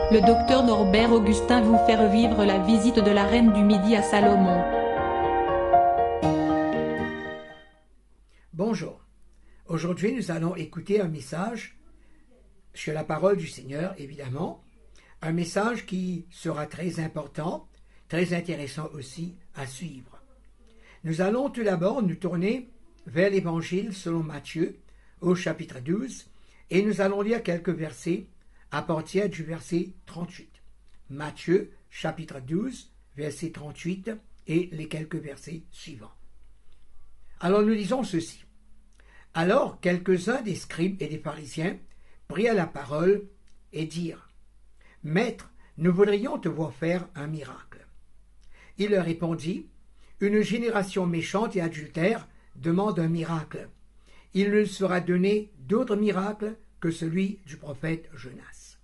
Le docteur Norbert Augustin vous fait revivre la visite de la reine du Midi à Salomon. Bonjour. Aujourd'hui, nous allons écouter un message sur la parole du Seigneur, évidemment. Un message qui sera très important, très intéressant aussi à suivre. Nous allons tout d'abord nous tourner vers l'Évangile selon Matthieu, au chapitre 12, et nous allons lire quelques versets à partir du verset 38. Matthieu, chapitre 12, verset 38, et les quelques versets suivants. Alors nous lisons ceci. Alors quelques-uns des scribes et des pharisiens prirent la parole et dirent « Maître, nous voudrions te voir faire un miracle. » Il leur répondit « Une génération méchante et adultère demande un miracle. Il ne sera donné d'autre miracle que celui du prophète Jonas.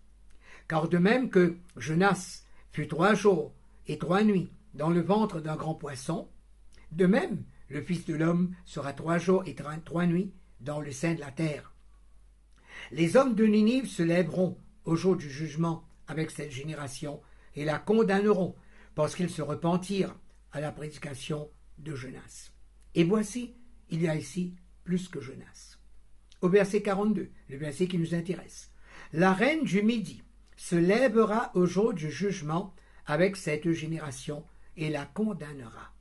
Car de même que Jonas fut 3 jours et 3 nuits dans le ventre d'un grand poisson, de même le Fils de l'homme sera 3 jours et 3 nuits dans le sein de la terre. Les hommes de Ninive se lèveront au jour du jugement avec cette génération et la condamneront parce qu'ils se repentirent à la prédication de Jonas. Et voici, il y a ici plus que Jonas. Au verset 42, le verset qui nous intéresse. La reine du Midi se lèvera au jour du jugement avec cette génération et la condamnera,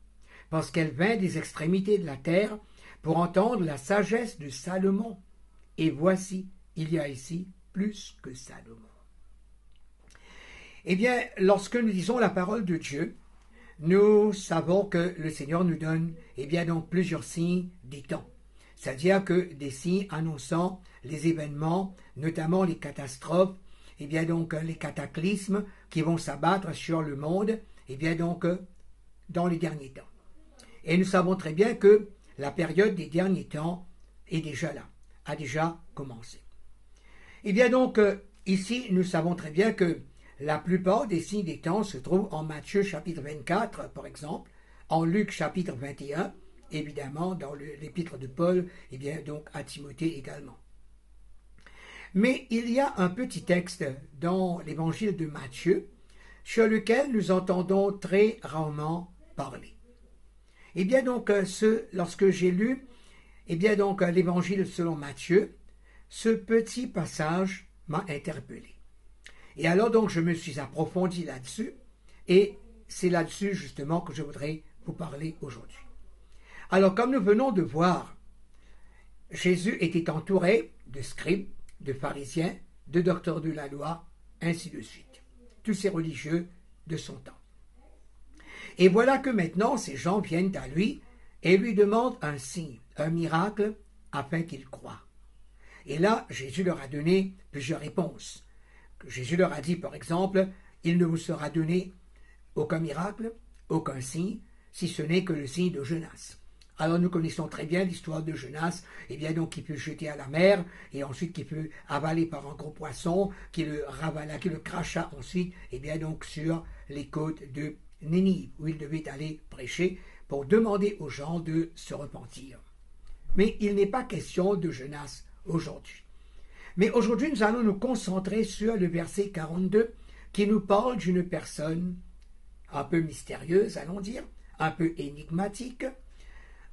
parce qu'elle vint des extrémités de la terre pour entendre la sagesse de Salomon. Et voici, il y a ici plus que Salomon. Eh bien, lorsque nous lisons la parole de Dieu, nous savons que le Seigneur nous donne, donc plusieurs signes des temps. C'est-à-dire que des signes annonçant les événements, notamment les catastrophes, les cataclysmes qui vont s'abattre sur le monde, dans les derniers temps. Et nous savons très bien que la période des derniers temps est déjà là, a déjà commencé. Ici, nous savons très bien que la plupart des signes des temps se trouvent en Matthieu chapitre 24, par exemple, en Luc chapitre 21, évidemment, dans l'épître de Paul, à Timothée également. Mais il y a un petit texte dans l'évangile de Matthieu sur lequel nous entendons très rarement parler. Lorsque j'ai lu, l'évangile selon Matthieu, ce petit passage m'a interpellé. Et alors donc je me suis approfondi là-dessus, et c'est là-dessus justement que je voudrais vous parler aujourd'hui. Alors comme nous venons de voir, Jésus était entouré de scribes, de pharisiens, de docteurs de la loi, ainsi de suite, tous ces religieux de son temps. Et voilà que maintenant ces gens viennent à lui et lui demandent un signe, un miracle, afin qu'il croie. Et là, Jésus leur a donné plusieurs réponses. Jésus leur a dit, par exemple, « Il ne vous sera donné aucun miracle, aucun signe, si ce n'est que le signe de Jonas. » Alors nous connaissons très bien l'histoire de Jonas, qui fut jeté à la mer, et ensuite qui fut avalé par un gros poisson, qui le ravala, qui le cracha ensuite, sur les côtes de Ninive, où il devait aller prêcher pour demander aux gens de se repentir. Mais il n'est pas question de Jonas aujourd'hui. Mais aujourd'hui, nous allons nous concentrer sur le verset 42 qui nous parle d'une personne un peu mystérieuse, allons dire, un peu énigmatique,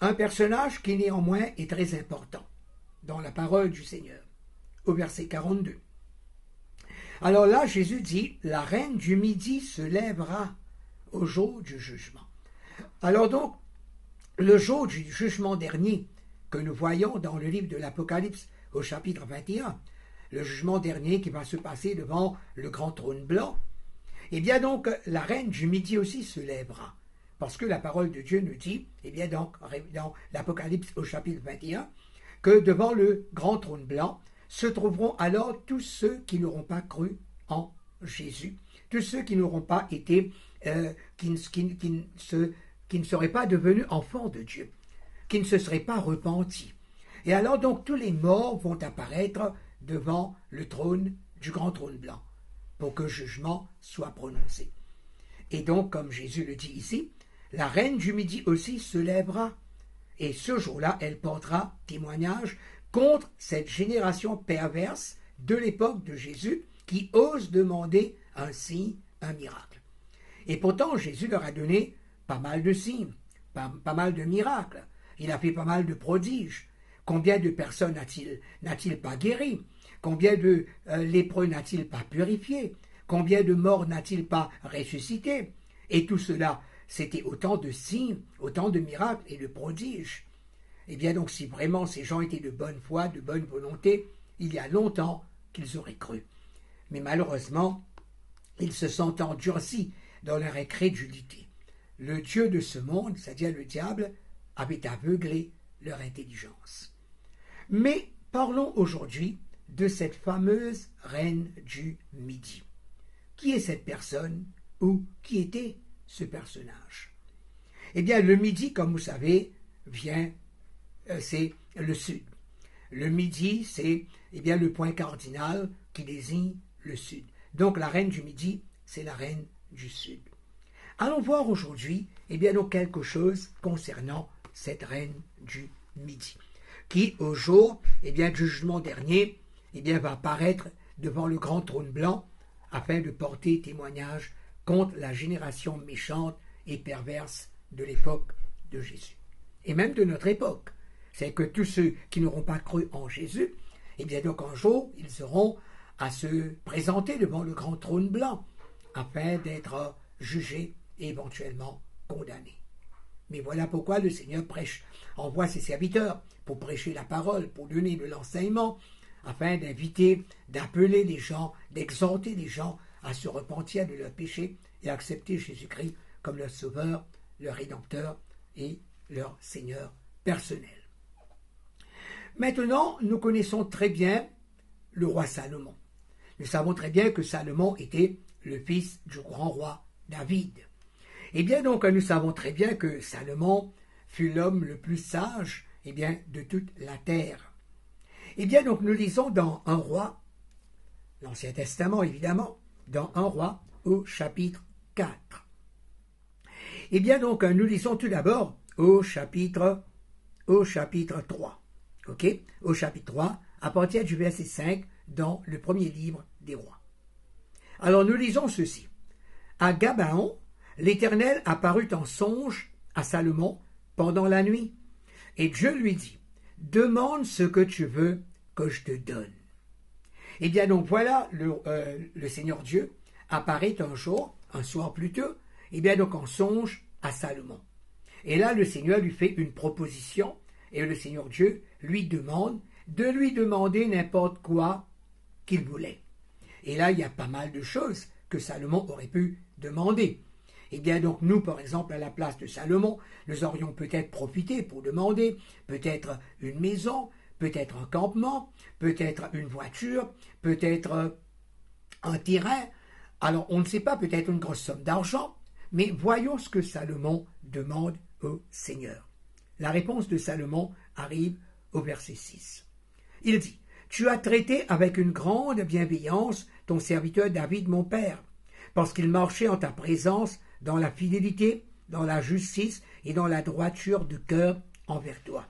un personnage qui néanmoins est très important dans la parole du Seigneur, au verset 42. Alors là, Jésus dit, « La reine du Midi se lèvera au jour du jugement. » Alors donc, le jour du jugement dernier que nous voyons dans le livre de l'Apocalypse au chapitre 21, le jugement dernier qui va se passer devant le grand trône blanc, la reine du Midi aussi se lèvera. Parce que la parole de Dieu nous dit, dans l'Apocalypse au chapitre 21, que devant le grand trône blanc se trouveront alors tous ceux qui n'auront pas cru en Jésus, tous ceux qui n'auront pas été, qui ne seraient pas devenus enfants de Dieu, qui ne se seraient pas repentis. Et alors donc tous les morts vont apparaître devant le trône du grand trône blanc, pour que jugement soit prononcé. Et donc, comme Jésus le dit ici, la reine du Midi aussi se lèvera, et ce jour-là, elle portera témoignage contre cette génération perverse de l'époque de Jésus, qui osent demander un signe, un miracle. Et pourtant, Jésus leur a donné pas mal de signes, pas mal de miracles. Il a fait pas mal de prodiges. Combien de personnes n'a-t-il pas guéri? Combien de lépreux n'a-t-il pas purifié? Combien de morts n'a-t-il pas ressuscité? Et tout cela, c'était autant de signes, autant de miracles et de prodiges. Eh bien donc, si vraiment ces gens étaient de bonne foi, de bonne volonté, il y a longtemps qu'ils auraient cru. Mais malheureusement, ils se sont endurcis dans leur incrédulité. Le Dieu de ce monde, c'est-à-dire le diable, avait aveuglé leur intelligence. Mais parlons aujourd'hui de cette fameuse reine du Midi. Qui est cette personne ou qui était ce personnage? Eh bien, le Midi, comme vous savez, c'est le sud. Le Midi, c'est le point cardinal qui désigne le sud. Donc, la reine du Midi, c'est la reine du sud. Allons voir aujourd'hui donc quelque chose concernant cette reine du Midi, qui au jour du jugement dernier va apparaître devant le grand trône blanc afin de porter témoignage contre la génération méchante et perverse de l'époque de Jésus. Et même de notre époque. C'est que tous ceux qui n'auront pas cru en Jésus, donc un jour, ils auront à se présenter devant le grand trône blanc afin d'être jugés et éventuellement condamnés. Mais voilà pourquoi le Seigneur envoie ses serviteurs pour prêcher la parole, pour donner de l'enseignement, afin d'inviter, d'appeler les gens, d'exhorter les gens à se repentir de leurs péchés et à accepter Jésus-Christ comme leur sauveur, leur rédempteur et leur Seigneur personnel. Maintenant, nous connaissons très bien le roi Salomon. Nous savons très bien que Salomon était le fils du grand roi David. Eh bien donc, nous savons très bien que Salomon fut l'homme le plus sage de toute la terre. Eh bien donc, nous lisons dans 1 Roi, l'Ancien Testament évidemment, dans 1 Roi au chapitre 4. Eh bien donc, nous lisons tout d'abord au chapitre 3. Ok? Au chapitre 3, à partir du verset 5, dans le premier livre des rois. Alors nous lisons ceci. À Gabaon, l'Éternel apparut en songe à Salomon pendant la nuit, et Dieu lui dit, « Demande ce que tu veux que je te donne. » Eh bien donc voilà, le Seigneur Dieu apparaît un soir plutôt, donc en songe à Salomon. Et là, le Seigneur lui fait une proposition, et le Seigneur Dieu lui demande de lui demander n'importe quoi qu'il voulait. Et là, il y a pas mal de choses que Salomon aurait pu demander. Eh bien donc nous, par exemple, à la place de Salomon, nous aurions peut-être profité pour demander peut-être une maison, peut-être un campement, peut-être une voiture, peut-être un terrain. Alors on ne sait pas, peut-être une grosse somme d'argent, mais voyons ce que Salomon demande au Seigneur. La réponse de Salomon arrive au verset 6. Il dit, « Tu as traité avec une grande bienveillance ton serviteur David mon père, parce qu'il marchait en ta présence dans la fidélité, dans la justice et dans la droiture de cœur envers toi.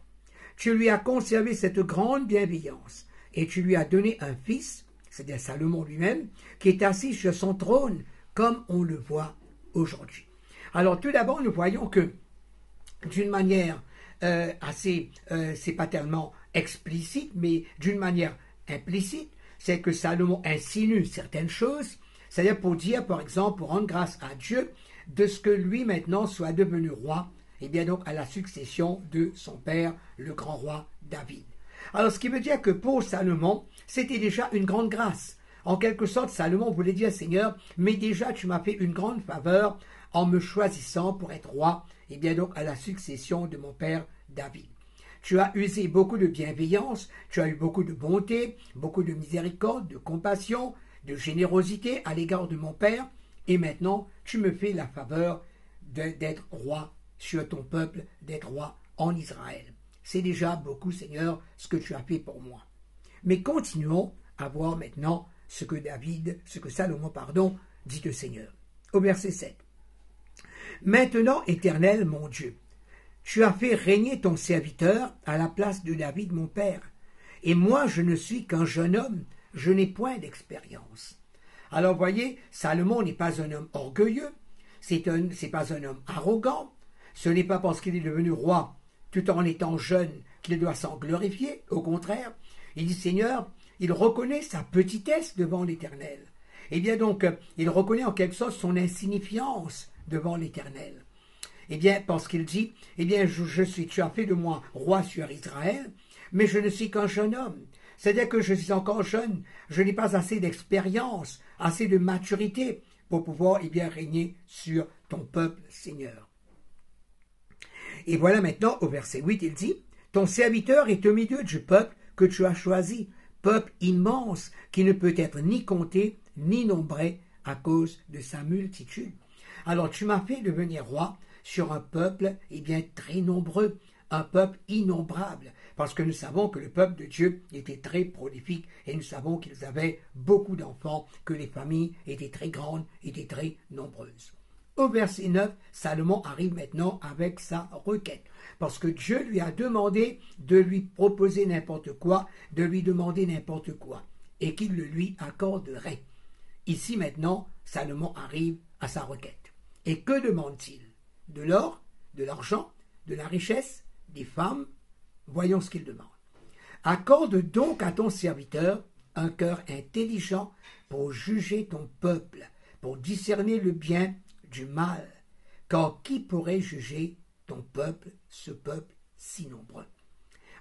Tu lui as conservé cette grande bienveillance, et tu lui as donné un fils, c'est-à-dire Salomon lui-même, qui est assis sur son trône, comme on le voit aujourd'hui. » Alors tout d'abord, nous voyons que, d'une manière c'est pas tellement explicite, mais d'une manière implicite, c'est que Salomon insinue certaines choses, c'est-à-dire pour dire, par exemple, pour rendre grâce à Dieu de ce que lui maintenant soit devenu roi, et bien donc à la succession de son père, le grand roi David. Alors ce qui veut dire que pour Salomon, c'était déjà une grande grâce. En quelque sorte, Salomon voulait dire, Seigneur, mais déjà tu m'as fait une grande faveur en me choisissant pour être roi, et bien donc à la succession de mon père David. Tu as usé beaucoup de bienveillance, tu as eu beaucoup de bonté, beaucoup de miséricorde, de compassion, de générosité à l'égard de mon père, et maintenant tu me fais la faveur d'être roi sur ton peuple, d'être roi en Israël. C'est déjà beaucoup, Seigneur, ce que tu as fait pour moi. Mais continuons à voir maintenant ce que Salomon, dit au Seigneur. Au verset 7. Maintenant, Éternel, mon Dieu, tu as fait régner ton serviteur à la place de David, mon père. Et moi, je ne suis qu'un jeune homme, je n'ai point d'expérience. Alors voyez, Salomon n'est pas un homme orgueilleux, c'est pas un homme arrogant, ce n'est pas parce qu'il est devenu roi tout en étant jeune qu'il doit s'en glorifier, au contraire, il dit Seigneur, il reconnaît sa petitesse devant l'Éternel. Eh bien donc, il reconnaît en quelque sorte son insignifiance devant l'Éternel. Eh bien, parce qu'il dit, eh bien, tu as fait de moi roi sur Israël, mais je ne suis qu'un jeune homme. C'est-à-dire que je suis encore jeune, je n'ai pas assez d'expérience, assez de maturité pour pouvoir, eh bien, régner sur ton peuple, Seigneur. Et voilà maintenant, au verset 8, il dit, ton serviteur est au milieu du peuple que tu as choisi, peuple immense qui ne peut être ni compté ni nombré à cause de sa multitude. Alors tu m'as fait devenir roi sur un peuple eh bien très nombreux, un peuple innombrable, parce que nous savons que le peuple de Dieu était très prolifique et nous savons qu'ils avaient beaucoup d'enfants, que les familles étaient très grandes, étaient très nombreuses. Au verset 9, Salomon arrive maintenant avec sa requête, parce que Dieu lui a demandé de lui proposer n'importe quoi, de lui demander n'importe quoi, et qu'il le lui accorderait. Ici maintenant, Salomon arrive à sa requête. Et que demande-t-il? De l'or, de l'argent, de la richesse, des femmes? Voyons ce qu'il demande. Accorde donc à ton serviteur un cœur intelligent pour juger ton peuple, pour discerner le bien du mal, car qui pourrait juger ton peuple, ce peuple si nombreux?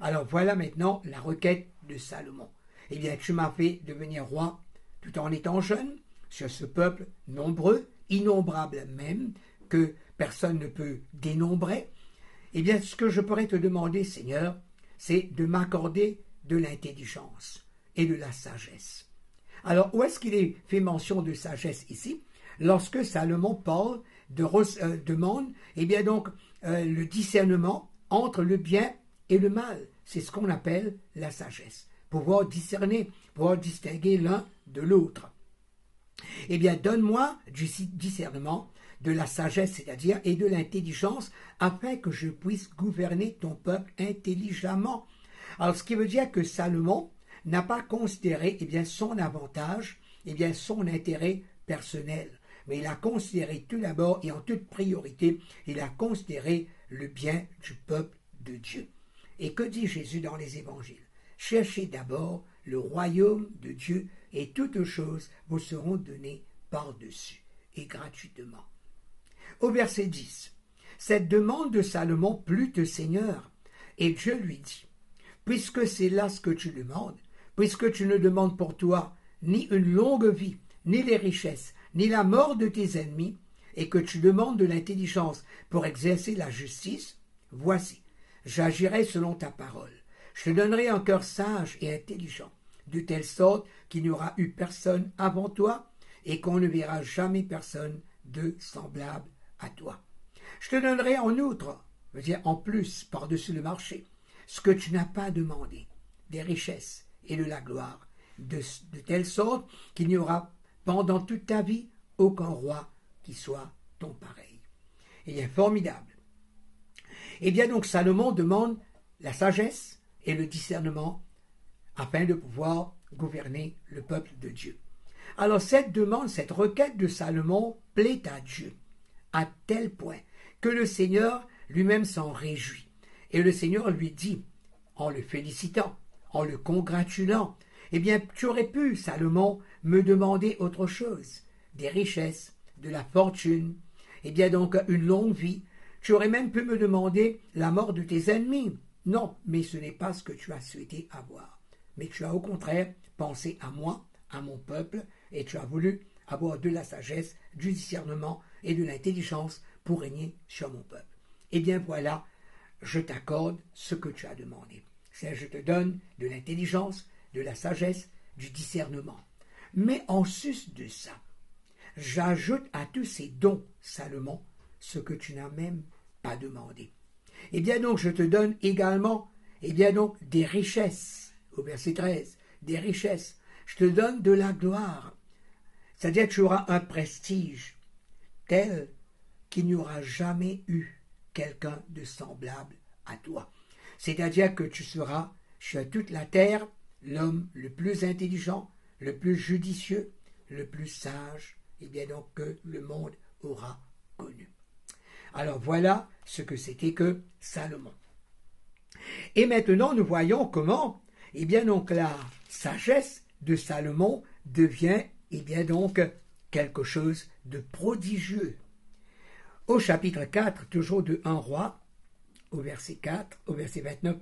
Alors voilà maintenant la requête de Salomon. Eh bien, tu m'as fait devenir roi tout en étant jeune sur ce peuple nombreux, innombrable même, que personne ne peut dénombrer. Eh bien, ce que je pourrais te demander, Seigneur, c'est de m'accorder de l'intelligence et de la sagesse. Alors, où est-ce qu'il est fait mention de sagesse ici? Lorsque Salomon parle demande, eh bien donc, le discernement entre le bien et le mal. C'est ce qu'on appelle la sagesse. Pouvoir discerner, pouvoir distinguer l'un de l'autre. Eh bien, donne-moi du discernement, de la sagesse, c'est-à-dire, et de l'intelligence, afin que je puisse gouverner ton peuple intelligemment. Alors, ce qui veut dire que Salomon n'a pas considéré, eh bien, son avantage, eh bien, son intérêt personnel. Mais il a considéré tout d'abord et en toute priorité, il a considéré le bien du peuple de Dieu. Et que dit Jésus dans les évangiles? Cherchez d'abord le royaume de Dieu et toutes choses vous seront données par-dessus et gratuitement. Au verset 10, cette demande de Salomon plut au Seigneur, et Dieu lui dit, puisque c'est là ce que tu demandes, puisque tu ne demandes pour toi ni une longue vie, ni les richesses, ni la mort de tes ennemis, et que tu demandes de l'intelligence pour exercer la justice, voici, j'agirai selon ta parole. Je te donnerai un cœur sage et intelligent, de telle sorte qu'il n'y aura eu personne avant toi, et qu'on ne verra jamais personne de semblable à toi. Je te donnerai en outre, c'est-à-dire en plus, par-dessus le marché, ce que tu n'as pas demandé, des richesses et de la gloire, de telle sorte qu'il n'y aura pendant toute ta vie aucun roi qui soit ton pareil. Il est formidable. Eh bien donc Salomon demande la sagesse et le discernement afin de pouvoir gouverner le peuple de Dieu. Alors cette demande, cette requête de Salomon plaît à Dieu, à tel point que le Seigneur lui-même s'en réjouit. Et le Seigneur lui dit, en le félicitant, en le congratulant, eh bien, tu aurais pu, Salomon, me demander autre chose, des richesses, de la fortune, eh bien donc une longue vie. Tu aurais même pu me demander la mort de tes ennemis. Non, mais ce n'est pas ce que tu as souhaité avoir. Mais tu as au contraire pensé à moi, à mon peuple, et tu as voulu avoir de la sagesse, du discernement et de l'intelligence pour régner sur mon peuple. Eh bien voilà, je t'accorde ce que tu as demandé. C'est-à-dire, je te donne de l'intelligence, de la sagesse, du discernement. Mais en sus de ça, j'ajoute à tous ces dons, Salomon, ce que tu n'as même pas demandé. Eh bien donc, je te donne également, eh bien donc, des richesses, au verset 13, des richesses. Je te donne de la gloire. C'est-à-dire que tu auras un prestige tel qu'il n'y aura jamais eu quelqu'un de semblable à toi. C'est-à-dire que tu seras sur toute la terre l'homme le plus intelligent, le plus judicieux, le plus sage, eh bien donc que le monde aura connu. Alors voilà ce que c'était que Salomon. Et maintenant nous voyons comment, eh bien donc la sagesse de Salomon devient, eh bien donc quelque chose de prodigieux. Au chapitre 4, toujours de 1 Roi, au verset 29,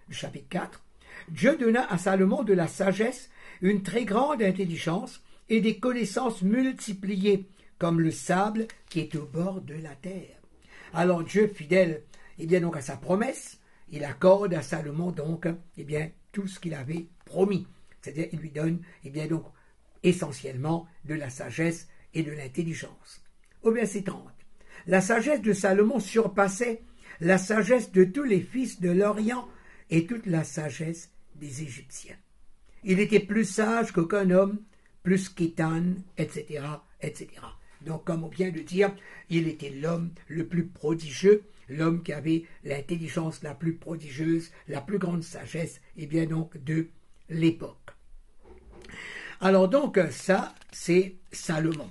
du chapitre 4, Dieu donna à Salomon de la sagesse, une très grande intelligence et des connaissances multipliées, comme le sable qui est au bord de la terre. Alors Dieu, fidèle, eh bien donc à sa promesse, il accorde à Salomon donc, eh bien, tout ce qu'il avait promis. C'est-à-dire, il lui donne, eh bien donc, essentiellement de la sagesse et de l'intelligence. Au verset 30, la sagesse de Salomon surpassait la sagesse de tous les fils de l'Orient et toute la sagesse des Égyptiens. Il était plus sage qu'aucun homme, plus qu'Étan, etc., etc. Donc, comme on vient de dire, il était l'homme le plus prodigieux, l'homme qui avait l'intelligence la plus prodigieuse, la plus grande sagesse, et bien donc de l'époque. Alors donc, ça, c'est Salomon.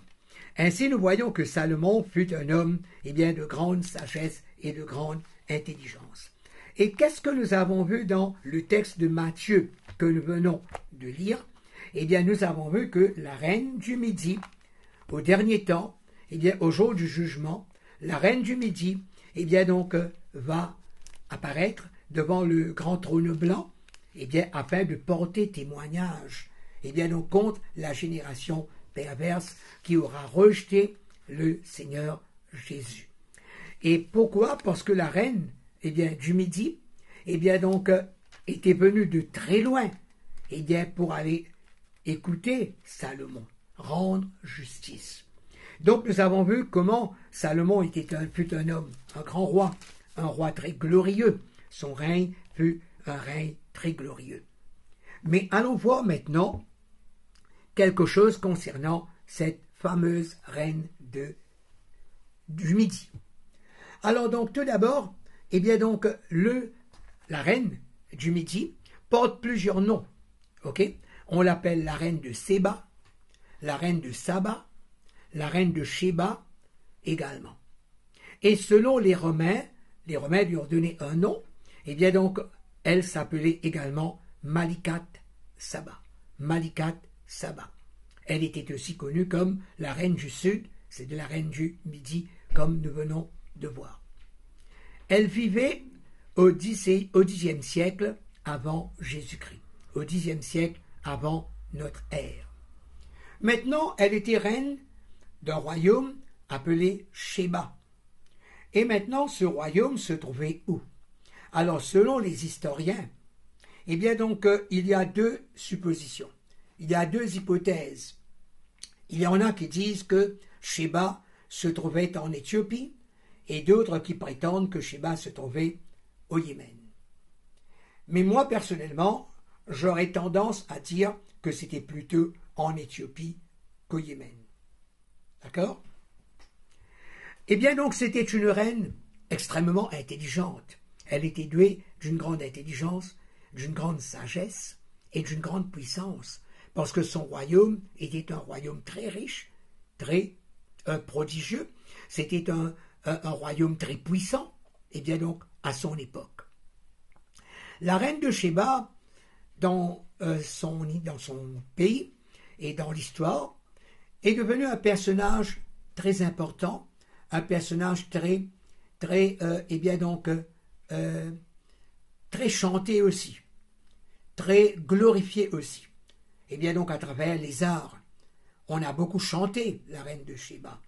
Ainsi, nous voyons que Salomon fut un homme, eh bien, de grande sagesse et de grande intelligence. Et qu'est-ce que nous avons vu dans le texte de Matthieu que nous venons de lire? Eh bien, nous avons vu que la reine du Midi, au dernier temps, eh bien, au jour du jugement, la reine du Midi, eh bien, donc, va apparaître devant le grand trône blanc, eh bien, afin de porter témoignage, eh bien, donc, contre la génération perverse qui aura rejeté le Seigneur Jésus. Et pourquoi? Parce que la reine, eh bien, du Midi, eh bien, donc, était venue de très loin, eh bien, pour aller écouter Salomon, rendre justice. Donc, nous avons vu comment Salomon fut un homme, un grand roi, un roi très glorieux. Son règne fut un règne très glorieux. Mais allons voir maintenant quelque chose concernant cette fameuse reine du Midi. Alors donc, tout d'abord, eh bien donc, la reine du Midi porte plusieurs noms. Ok? On l'appelle la reine de Séba, la reine de Saba, la reine de Sheba également. Et selon les Romains lui ont donné un nom, et bien donc, elle s'appelait également Malikat Saba. Malikat Saba. Elle était aussi connue comme la reine du Sud, c'est de la reine du Midi, comme nous venons de voir. Elle vivait au Xe siècle avant Jésus-Christ, au Xe siècle avant notre ère. Maintenant, elle était reine d'un royaume appelé Sheba. Et maintenant, ce royaume se trouvait où? Alors, selon les historiens, eh bien donc, il y a deux suppositions. Il y a deux hypothèses. Il y en a qui disent que Sheba se trouvait en Éthiopie et d'autres qui prétendent que Sheba se trouvait au Yémen. Mais moi, personnellement, j'aurais tendance à dire que c'était plutôt en Éthiopie qu'au Yémen. D'accord? Eh bien donc, c'était une reine extrêmement intelligente. Elle était douée d'une grande intelligence, d'une grande sagesse et d'une grande puissance, parce que son royaume était un royaume très riche, très prodigieux. C'était un royaume très puissant, et bien donc à son époque. La reine de Sheba, dans son pays et dans l'histoire, est devenue un personnage très important, un personnage très chanté aussi, très glorifié aussi. Et bien donc à travers les arts, on a beaucoup chanté la reine de Sheba.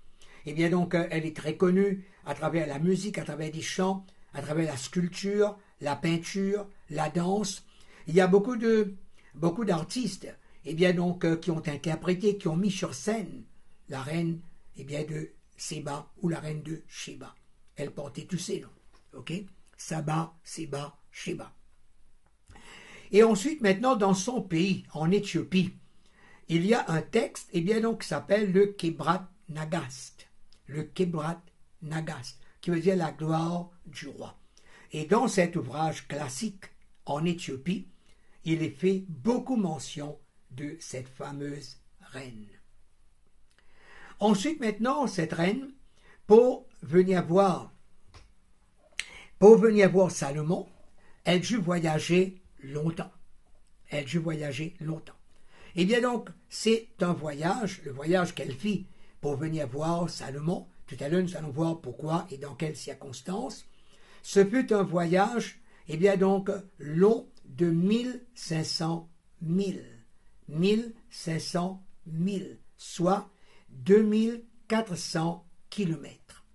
Et bien donc elle est très connue à travers la musique, à travers des chants, à travers la sculpture, la peinture, la danse. Il y a beaucoup d'artistes, et bien donc qui ont interprété, qui ont mis sur scène la reine, et bien de Séba ou la reine de Sheba. Elle portait tous ces noms, ok? Saba, Séba, Sheba. Et ensuite, maintenant, dans son pays, en Éthiopie, il y a un texte, et bien donc, qui s'appelle le Kebrat Nagast. Le Kebrat Nagast, qui veut dire la gloire du roi. Et dans cet ouvrage classique, en Éthiopie, il est fait beaucoup mention de cette fameuse reine. Ensuite, maintenant, cette reine, pour venir voir Salomon, elle dut voyager longtemps. Elle dut voyager longtemps. Eh bien donc, c'est un voyage, le voyage qu'elle fit pour venir voir Salomon. Tout à l'heure, nous allons voir pourquoi et dans quelles circonstances. Ce fut un voyage, eh bien donc, long de 1500 milles. 1500 milles, soit 2400 kilomètres.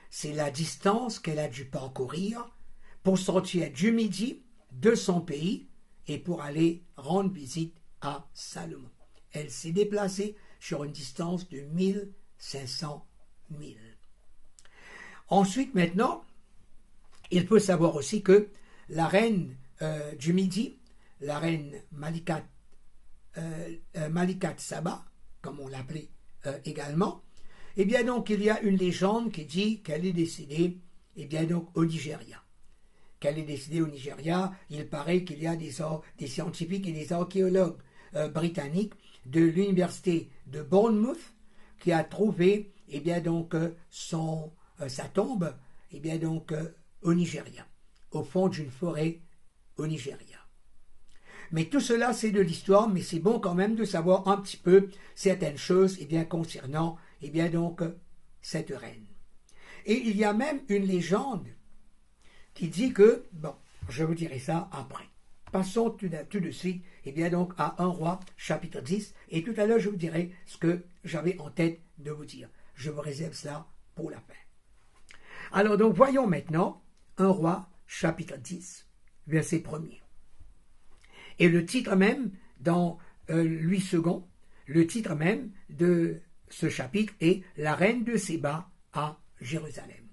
C'est la distance qu'elle a dû parcourir pour sortir du Midi, de son pays, et pour aller rendre visite à Salomon. Elle s'est déplacée sur une distance de 1500 milles. Ensuite, maintenant, il faut savoir aussi que la reine du Midi, la reine Malikat Saba, comme on l'appelait également, eh bien donc il y a une légende qui dit qu'elle est décédée, eh bien donc au Nigeria. Qu'elle est décédée au Nigeria, il paraît qu'il y a des scientifiques et des archéologues britanniques de l'université de Bournemouth qui a trouvé, eh bien donc sa tombe, eh bien donc au Nigeria, au fond d'une forêt au Nigeria. Mais tout cela, c'est de l'histoire, mais c'est bon quand même de savoir un petit peu certaines choses eh bien, concernant eh bien, donc, cette reine. Et il y a même une légende qui dit que, bon, je vous dirai ça après. Passons tout de suite eh bien, donc, à 1 Roi, chapitre 10, et tout à l'heure, je vous dirai ce que j'avais en tête de vous dire. Je vous réserve cela pour la fin. Alors, donc, voyons maintenant 1 Roi, chapitre 10, verset 1er. Et le titre même, dans Louis II, le titre même de ce chapitre est « La reine de Séba à Jérusalem ».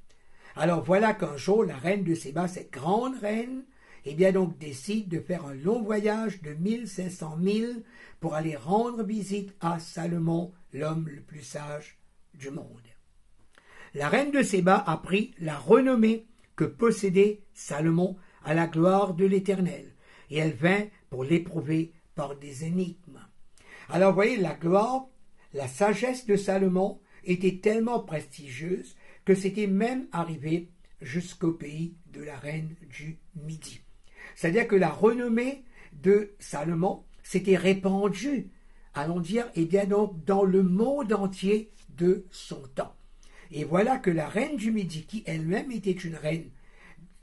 Alors voilà qu'un jour, la reine de Séba, cette grande reine, eh bien donc décide de faire un long voyage de 1500 milles pour aller rendre visite à Salomon, l'homme le plus sage du monde. La reine de Séba apprit la renommée que possédait Salomon à la gloire de l'Éternel, et elle vint pour l'éprouver par des énigmes. Alors, vous voyez, la gloire, la sagesse de Salomon était tellement prestigieuse que c'était même arrivé jusqu'au pays de la reine du Midi. C'est-à-dire que la renommée de Salomon s'était répandue, allons dire, eh bien donc, dans le monde entier de son temps. Et voilà que la reine du Midi, qui elle-même était une reine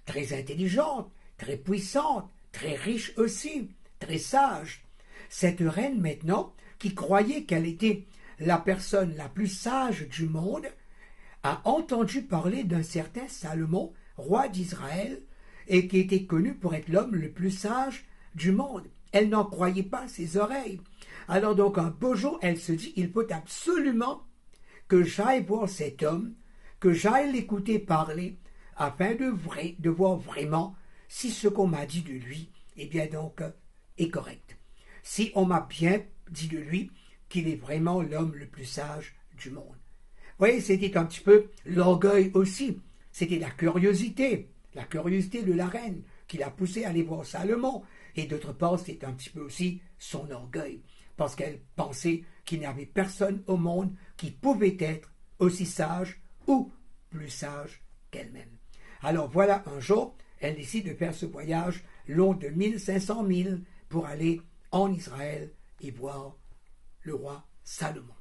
très intelligente, très puissante, très riche aussi, très sage. Cette reine maintenant, qui croyait qu'elle était la personne la plus sage du monde, a entendu parler d'un certain Salomon, roi d'Israël, et qui était connu pour être l'homme le plus sage du monde. Elle n'en croyait pas ses oreilles. Alors donc un beau jour, elle se dit, il faut absolument que j'aille voir cet homme, que j'aille l'écouter parler, afin de voir vraiment si ce qu'on m'a dit de lui, eh bien donc, est correct. Si on m'a bien dit de lui qu'il est vraiment l'homme le plus sage du monde. Vous voyez, c'était un petit peu l'orgueil aussi. C'était la curiosité de la reine qui l'a poussée à aller voir Salomon. Et d'autre part, c'était un petit peu aussi son orgueil, parce qu'elle pensait qu'il n'y avait personne au monde qui pouvait être aussi sage ou plus sage qu'elle-même. Alors voilà, un jour, elle décide de faire ce voyage long de 1500 milles pour aller en Israël et voir le roi Salomon.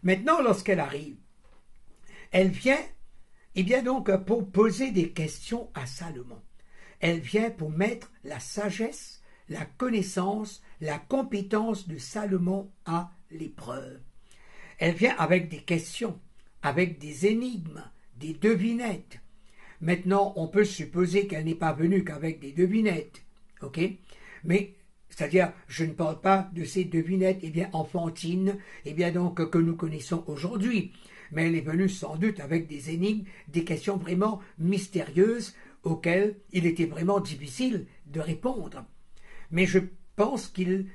Maintenant, lorsqu'elle arrive, elle vient, eh bien donc, pour poser des questions à Salomon. Elle vient pour mettre la sagesse, la connaissance, la compétence de Salomon à l'épreuve. Elle vient avec des questions, avec des énigmes, des devinettes. Maintenant, on peut supposer qu'elle n'est pas venue qu'avec des devinettes, ok? Mais, c'est-à-dire, je ne parle pas de ces devinettes, eh bien, enfantines, eh bien, donc, que nous connaissons aujourd'hui. Mais elle est venue sans doute avec des énigmes, des questions vraiment mystérieuses auxquelles il était vraiment difficile de répondre. Mais je pense qu'il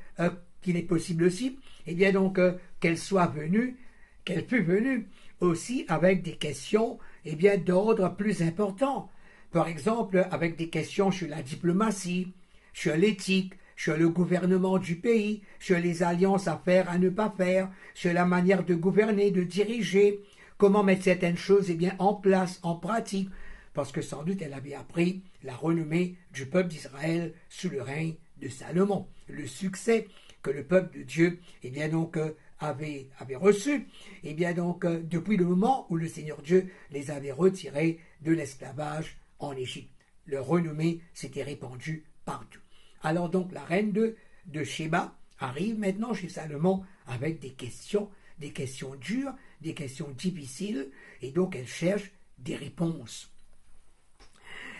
est possible aussi, eh bien, donc, qu'elle fût venue aussi avec des questions eh bien, d'ordre plus important. Par exemple, avec des questions sur la diplomatie, sur l'éthique, sur le gouvernement du pays, sur les alliances à faire, à ne pas faire, sur la manière de gouverner, de diriger, comment mettre certaines choses en place, en pratique, parce que sans doute elle avait appris la renommée du peuple d'Israël sous le règne de Salomon, le succès que le peuple de Dieu avait reçu, depuis le moment où le Seigneur Dieu les avait retirés de l'esclavage en Égypte. Leur renommée s'était répandue partout. Alors donc la reine de Sheba arrive maintenant chez Salomon avec des questions dures, des questions difficiles, et donc elle cherche des réponses.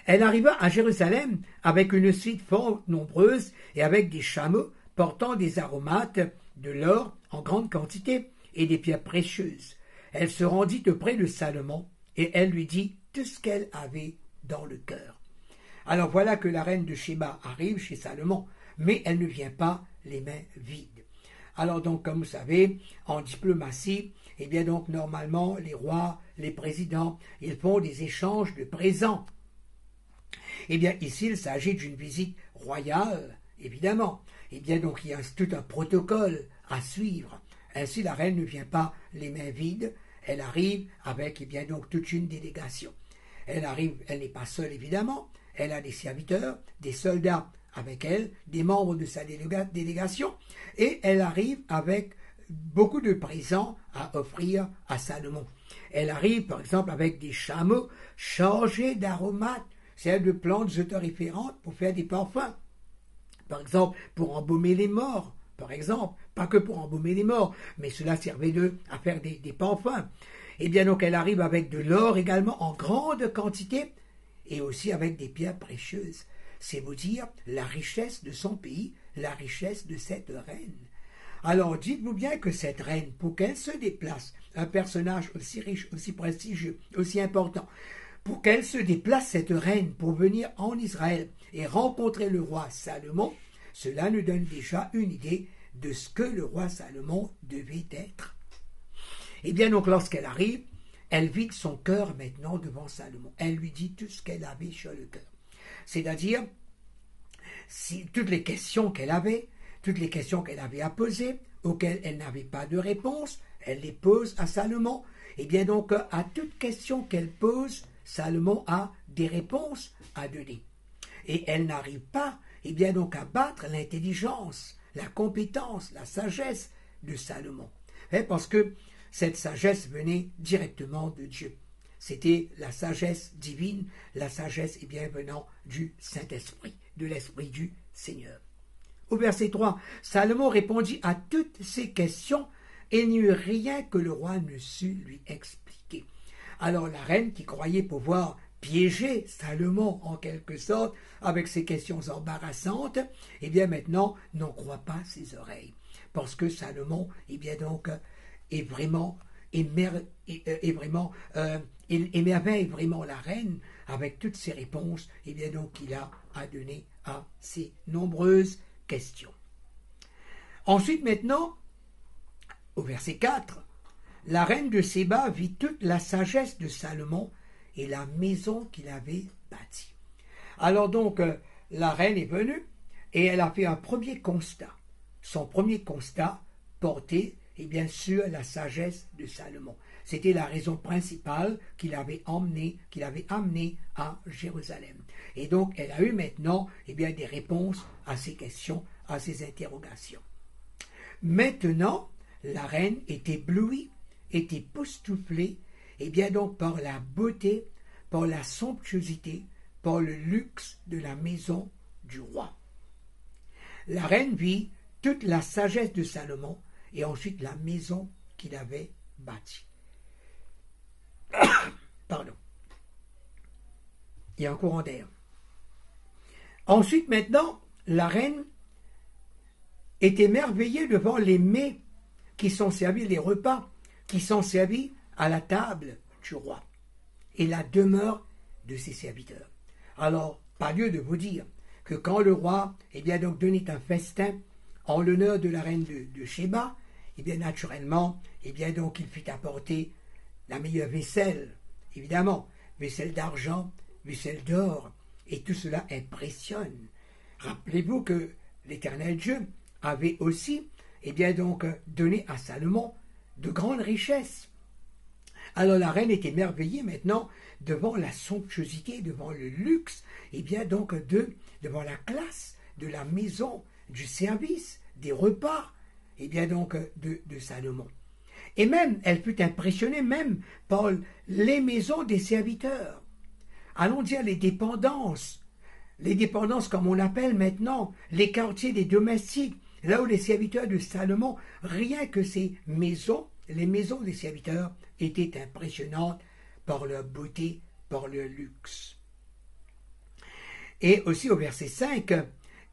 Elle arriva à Jérusalem avec une suite fort nombreuse et avec des chameaux portant des aromates, de l'or en grande quantité et des pierres précieuses. Elle se rendit auprès de Salomon et elle lui dit tout ce qu'elle avait dans le cœur. Alors voilà que la reine de Sheba arrive chez Salomon, mais elle ne vient pas les mains vides. Alors donc, comme vous savez, en diplomatie, normalement, les rois, les présidents, ils font des échanges de présents. Ici, il s'agit d'une visite royale, évidemment. Donc, il y a tout un protocole à suivre. Ainsi, la reine ne vient pas les mains vides, elle arrive avec, toute une délégation. Elle n'est pas seule, évidemment, elle a des serviteurs, des soldats avec elle, des membres de sa délégation, et elle arrive avec beaucoup de présents à offrir à Salomon. Elle arrive, par exemple, avec des chameaux chargés d'aromates, c'est-à-dire de plantes odoriférantes pour faire des parfums. Par exemple, pour embaumer les morts, par exemple, pas que pour embaumer les morts, mais cela servait à faire des parfums. Donc elle arrive avec de l'or également en grande quantité, et aussi avec des pierres précieuses. C'est vous dire la richesse de son pays, la richesse de cette reine. Alors dites-vous bien que cette reine, pour qu'elle se déplace, un personnage aussi riche, aussi prestigieux, aussi important, pour qu'elle se déplace, cette reine, pour venir en Israël et rencontrer le roi Salomon, cela nous donne déjà une idée de ce que le roi Salomon devait être. Donc lorsqu'elle arrive, elle vide son cœur maintenant devant Salomon. Elle lui dit tout ce qu'elle avait sur le cœur. C'est-à-dire, toutes les questions qu'elle avait, toutes les questions qu'elle avait à poser, auxquelles elle n'avait pas de réponse, elle les pose à Salomon. Donc, à toute question qu'elle pose, Salomon a des réponses à donner. Et elle n'arrive pas, à battre l'intelligence, la compétence, la sagesse de Salomon. Parce que cette sagesse venait directement de Dieu. C'était la sagesse divine, la sagesse venant du Saint-Esprit, de l'Esprit du Seigneur. Au verset 3, Salomon répondit à toutes ces questions et il n'y eut rien que le roi ne sût lui expliquer. Alors la reine qui croyait pouvoir piéger Salomon en quelque sorte avec ses questions embarrassantes, maintenant n'en croit pas ses oreilles. Parce que Salomon, il émerveille vraiment la reine avec toutes ces réponses qu'il a à donner à ces nombreuses questions. Ensuite maintenant, au verset 4, la reine de Séba vit toute la sagesse de Salomon et la maison qu'il avait bâtie. Alors donc, la reine est venue et elle a fait un premier constat. Son premier constat portait sur la sagesse de Salomon. C'était la raison principale qu'il avait amené à Jérusalem. Et donc, elle a eu maintenant des réponses à ces questions, à ces interrogations. Maintenant, la reine est éblouie, est époustouflée, par la beauté, par la somptuosité, par le luxe de la maison du roi. La reine vit toute la sagesse de Salomon et ensuite la maison qu'il avait bâtie. Pardon. Il y a un courant d'air. Ensuite, maintenant, la reine est émerveillée devant les mets qui sont servis, les repas qui sont servis à la table du roi et la demeure de ses serviteurs. Alors, pas lieu de vous dire que quand le roi donnait un festin en l'honneur de la reine de Sheba, naturellement, il fit apporter la meilleure vaisselle, évidemment, vaisselle d'argent, vaisselle d'or, et tout cela impressionne. Rappelez-vous que l'Éternel Dieu avait aussi, eh bien donc, donné à Salomon de grandes richesses. Alors la reine est émerveillée maintenant devant la somptuosité, devant le luxe, et bien donc devant la classe de la maison, du service, des repas, et bien donc de Salomon. Et même, elle fut impressionnée même par les maisons des serviteurs. Allons dire les dépendances comme on l'appelle maintenant, les quartiers des domestiques, là où les serviteurs de Salomon, rien que ces maisons, les maisons des serviteurs, étaient impressionnantes par leur beauté, par leur luxe. Et aussi au verset 5,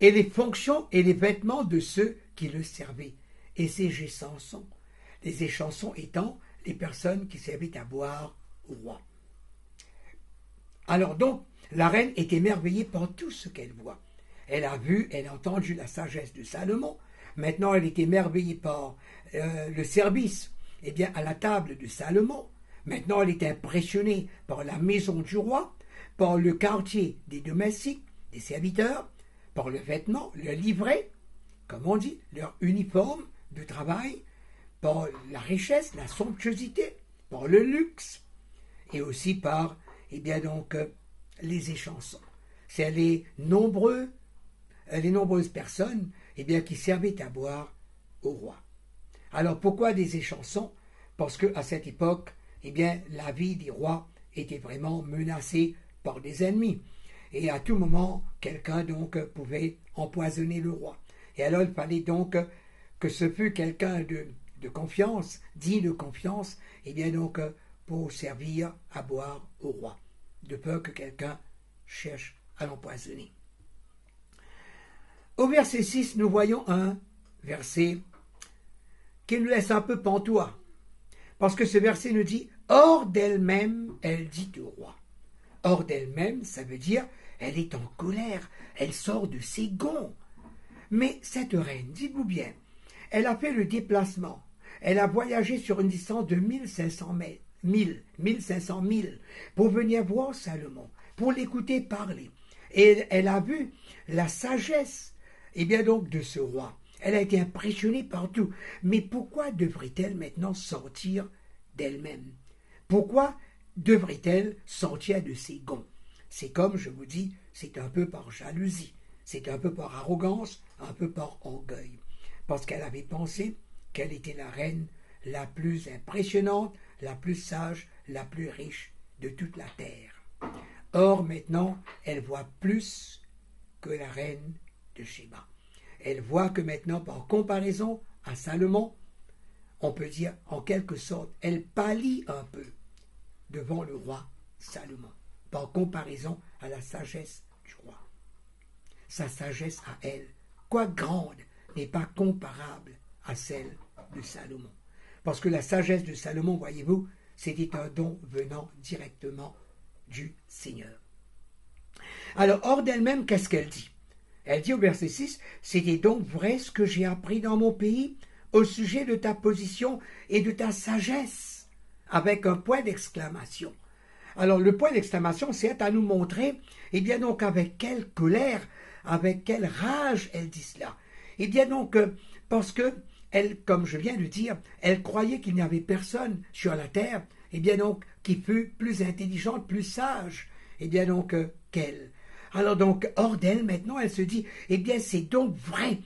et les fonctions et les vêtements de ceux qui le servaient, et ses échansons. Les échansons étant les personnes qui servaient à boire au roi. Alors donc, la reine est émerveillée par tout ce qu'elle voit. Elle a vu, elle a entendu la sagesse de Salomon. Maintenant, elle est émerveillée par le service, eh bien, à la table de Salomon. Maintenant, elle est impressionnée par la maison du roi, par le quartier des domestiques, des serviteurs, par le vêtement, le livret, comme on dit, leur uniforme de travail, par la richesse, la somptuosité, par le luxe, et aussi par, eh bien donc, les échansons. C'est les nombreuses personnes, eh bien, qui servaient à boire au roi. Alors pourquoi des échansons? Parce qu'à cette époque, eh bien, la vie des rois était vraiment menacée par des ennemis. Et à tout moment, quelqu'un donc pouvait empoisonner le roi. Et alors il fallait donc que ce fût quelqu'un de confiance, dit de confiance, et bien donc pour servir à boire au roi, de peur que quelqu'un cherche à l'empoisonner. Au verset 6, nous voyons un verset qui nous laisse un peu pantois, parce que ce verset nous dit « Hors d'elle-même, elle dit au roi ». Hors d'elle-même, ça veut dire elle est en colère, elle sort de ses gonds. Mais cette reine, dites-vous bien, elle a fait le déplacement, elle a voyagé sur une distance de 1500 milles pour venir voir Salomon, pour l'écouter parler. Et elle a vu la sagesse, et bien donc, de ce roi. Elle a été impressionnée par tout. Mais pourquoi devrait-elle maintenant sortir d'elle-même? Pourquoi devrait-elle sortir de ses gonds? C'est comme je vous dis, c'est un peu par jalousie, c'est un peu par arrogance, un peu par orgueil. Parce qu'elle avait pensé qu'elle était la reine la plus impressionnante, la plus sage, la plus riche de toute la terre. Or, maintenant, elle voit plus que la reine de Sheba. Elle voit que maintenant, par comparaison à Salomon, on peut dire en quelque sorte, elle pâlit un peu devant le roi Salomon, par comparaison à la sagesse du roi. Sa sagesse à elle, quoique grande, n'est pas comparable à celle de Salomon. Parce que la sagesse de Salomon, voyez-vous, c'était un don venant directement du Seigneur. Alors, hors d'elle-même, qu'est-ce qu'elle dit? Elle dit au verset 6, « C'était donc vrai ce que j'ai appris dans mon pays au sujet de ta position et de ta sagesse ?» avec un point d'exclamation. Alors, le point d'exclamation, c'est à nous montrer, eh bien donc, avec quelle colère, avec quelle rage elle dit cela. Eh bien donc, parce que elle, comme je viens de dire, elle croyait qu'il n'y avait personne sur la terre, eh bien donc, qui fût plus intelligente, plus sage, eh bien donc, qu'elle. Alors donc, hors d'elle, maintenant, elle se dit, eh bien, c'est donc vrai.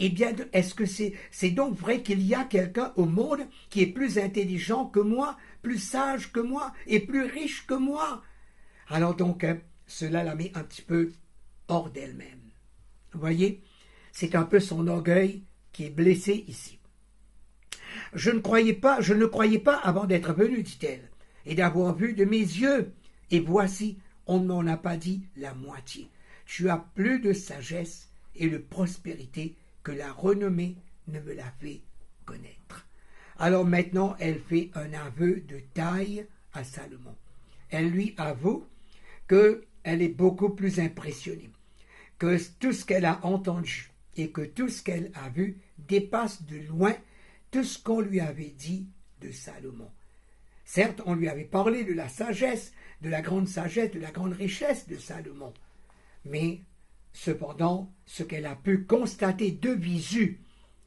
Eh bien, est-ce que c'est donc vrai qu'il y a quelqu'un au monde qui est plus intelligent que moi, plus sage que moi et plus riche que moi? Alors donc, cela la met un petit peu hors d'elle-même. Vous voyez, c'est un peu son orgueil qui est blessé ici. Je ne croyais pas avant d'être venu, dit-elle, et d'avoir vu de mes yeux. Et voici, on ne m'en a pas dit la moitié. Tu as plus de sagesse et de prospérité que la renommée ne me l'a fait connaître. Alors maintenant, elle fait un aveu de taille à Salomon. Elle lui avoue qu'elle est beaucoup plus impressionnée, que tout ce qu'elle a entendu et que tout ce qu'elle a vu dépasse de loin tout ce qu'on lui avait dit de Salomon. Certes, on lui avait parlé de la sagesse, de la grande sagesse, de la grande richesse de Salomon, mais Cependant, ce qu'elle a pu constater de visu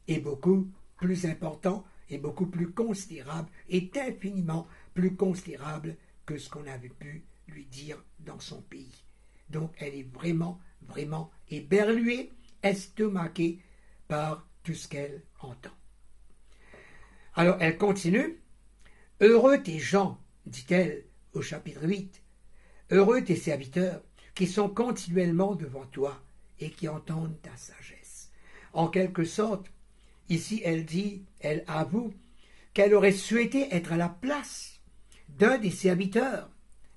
est beaucoup plus important et beaucoup plus considérable, est infiniment plus considérable que ce qu'on avait pu lui dire dans son pays. Donc elle est vraiment, vraiment éberluée, estomaquée par tout ce qu'elle entend. Alors elle continue. « Heureux tes gens, dit-elle au chapitre 8, heureux tes serviteurs qui sont continuellement devant toi et qui entendent ta sagesse. » En quelque sorte, ici elle dit, elle avoue qu'elle aurait souhaité être à la place d'un des serviteurs,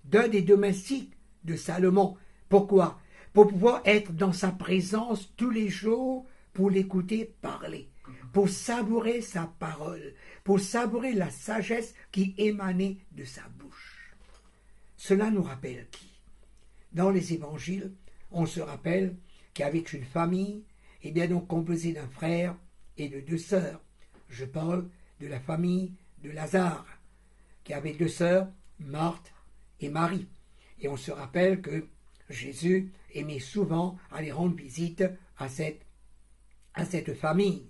d'un des domestiques de Salomon. Pourquoi? Pour pouvoir être dans sa présence tous les jours, pour l'écouter parler, pour savourer sa parole, pour savourer la sagesse qui émanait de sa bouche. Cela nous rappelle qui? Dans les évangiles, on se rappelle qu'il y avait une famille, et bien donc composée d'un frère et de deux sœurs. Je parle de la famille de Lazare, qui avait deux sœurs, Marthe et Marie. Et on se rappelle que Jésus aimait souvent aller rendre visite à cette famille.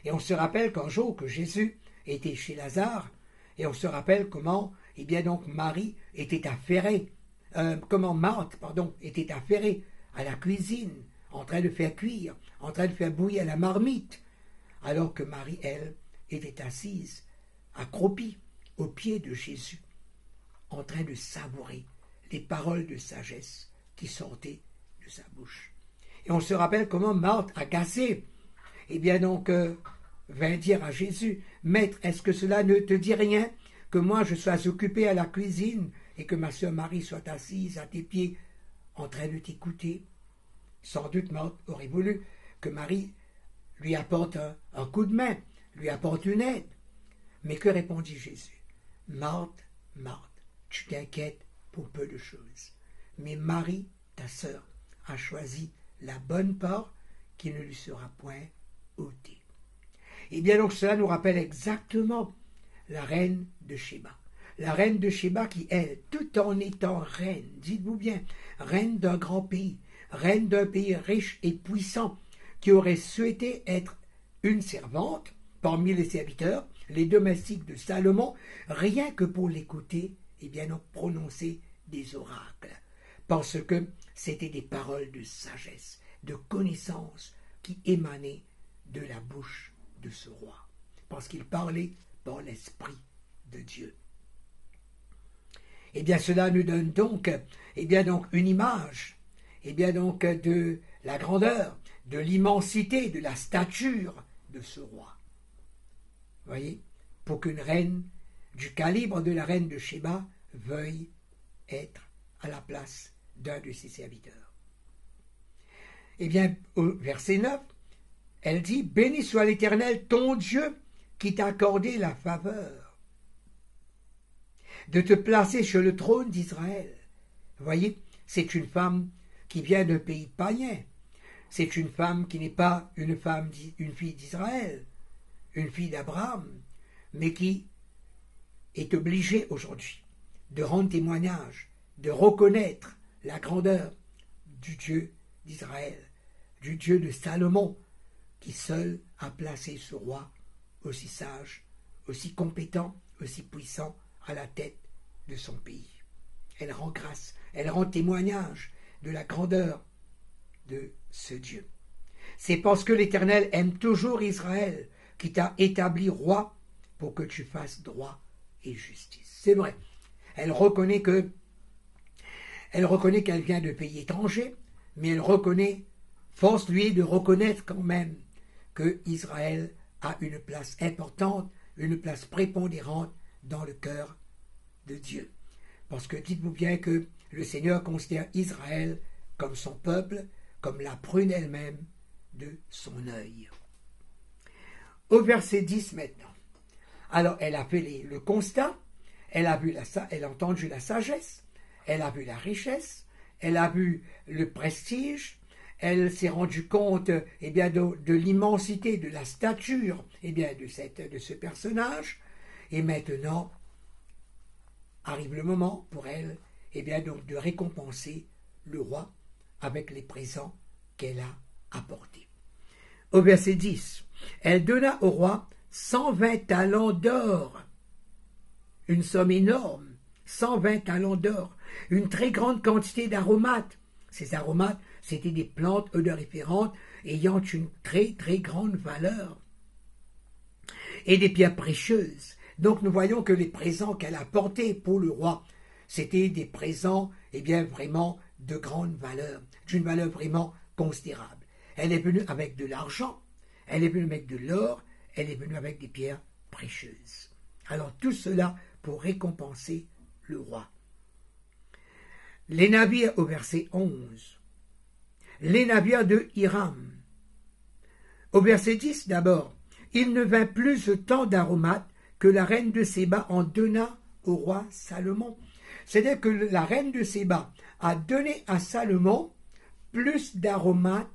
Et on se rappelle qu'un jour que Jésus était chez Lazare, et on se rappelle comment, eh bien donc Marie était affairée, Marthe, était affairée à la cuisine, en train de faire cuire, en train de faire bouillir la marmite, alors que Marie, elle, était assise, accroupie, aux pieds de Jésus, en train de savourer les paroles de sagesse qui sortaient de sa bouche. Et on se rappelle comment Marthe, agacée, eh bien donc, vint dire à Jésus, « Maître, est-ce que cela ne te dit rien, que moi je sois occupée à la cuisine et que ma sœur Marie soit assise à tes pieds en train de t'écouter ?» Sans doute Marthe aurait voulu que Marie lui apporte un coup de main, lui apporte une aide. Mais que répondit Jésus? « Marthe, Marthe, tu t'inquiètes pour peu de choses. Mais Marie, ta sœur, a choisi la bonne part qui ne lui sera point ôtée. » Et bien donc cela nous rappelle exactement la reine de Shéba. La reine de Shéba qui, elle, tout en étant reine, dites-vous bien, reine d'un grand pays, reine d'un pays riche et puissant, qui aurait souhaité être une servante parmi les serviteurs, les domestiques de Salomon, rien que pour l'écouter, et bien donc prononcer des oracles, parce que c'était des paroles de sagesse, de connaissance qui émanaient de la bouche de ce roi, parce qu'il parlait par l'Esprit de Dieu. Eh bien, cela nous donne donc, une image, de la grandeur, de l'immensité, de la stature de ce roi. Voyez, pour qu'une reine du calibre de la reine de Shéba veuille être à la place d'un de ses serviteurs. Eh bien, au verset 9, elle dit, « Béni soit l'Éternel, ton Dieu, qui t'a accordé la faveur de te placer sur le trône d'Israël. » Voyez, c'est une femme qui vient d'un pays païen. C'est une femme qui n'est pas une fille d'Israël, une fille d'Abraham, mais qui est obligée aujourd'hui de rendre témoignage, de reconnaître la grandeur du Dieu d'Israël, du Dieu de Salomon, qui seul a placé ce roi aussi sage, aussi compétent, aussi puissant à la tête de son pays. Elle rend grâce, elle rend témoignage de la grandeur de ce Dieu. C'est parce que l'Éternel aime toujours Israël qui t'a établi roi pour que tu fasses droit et justice. C'est vrai. Elle reconnaît qu'elle vient de pays étrangers, mais elle reconnaît, force lui de reconnaître quand même que Israël a une place importante, une place prépondérante dans le cœur de Dieu. Parce que dites-vous bien que le Seigneur considère Israël comme son peuple, comme la prunelle même de son œil. Au verset 10 maintenant. Alors elle a fait le constat, elle a entendu la sagesse, elle a vu la richesse, elle a vu le prestige, elle s'est rendue compte de l'immensité, de la stature de ce personnage, et maintenant arrive le moment pour elle de récompenser le roi avec les présents qu'elle a apporté. Au verset 10, elle donna au roi 120 talents d'or, une somme énorme, 120 talents d'or, une très grande quantité d'aromates. Ces aromates, c'était des plantes odoriférantes ayant une très très grande valeur, et des pierres précieuses. Donc nous voyons que les présents qu'elle a portés pour le roi, c'était des présents, vraiment de grande valeur, d'une valeur vraiment considérable. Elle est venue avec de l'argent, elle est venue avec de l'or, elle est venue avec des pierres précieuses. Alors tout cela pour récompenser le roi. Les navires au verset 11. Les navires de Hiram. Au verset 10 d'abord, il ne vint plus tant d'aromates que la reine de Séba en donna au roi Salomon. C'est-à-dire que la reine de Séba a donné à Salomon plus d'aromates,